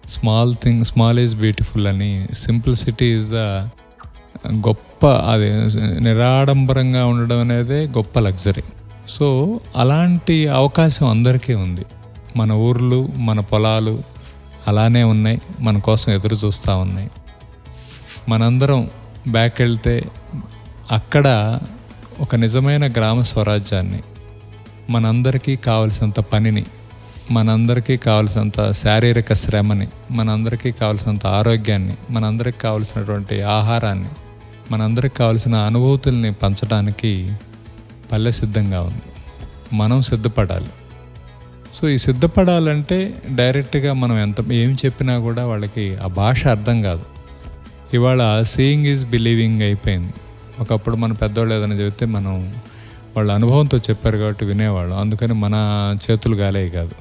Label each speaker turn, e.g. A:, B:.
A: Small is beautiful అని, simplicity is the గొప్ప, అది నిరాడంబరంగా ఉండడం అనేది గొప్ప లగ్జరీ. సో అలాంటి అవకాశం అందరికీ ఉంది. మన ఊర్లు, మన పొలాలు అలానే ఉన్నాయి, మన కోసం ఎదురు చూస్తూ ఉన్నాయి. మనందరం బ్యాక్ వెళ్తే అక్కడ ఒక నిజమైన గ్రామ స్వరాజ్యాన్ని, మనందరికీ కావలసినంత పనిని, మనందరికీ కావలసినంత శారీరక శ్రమని, మనందరికీ కావలసినంత ఆరోగ్యాన్ని, మనందరికీ కావలసినటువంటి ఆహారాన్ని, మనందరికి కావలసిన అనుభూతుల్ని పంచడానికి పల్లె సిద్ధంగా ఉంది. మనం సిద్ధపడాలి. సో ఈ సిద్ధపడాలంటే డైరెక్ట్గా మనం ఏం చెప్పినా కూడా వాళ్ళకి ఆ భాష అర్థం కాదు. ఇవాళ సీయింగ్ ఈజ్ బిలీవింగ్ అయిపోయింది. ఒకప్పుడు మన పెద్దవాళ్ళు ఏదైనా చెబితే మనం వాళ్ళ అనుభవంతో చెప్పారు కాబట్టి వినేవాళ్ళం, అందుకని మన చేతులు గాలే కాదు.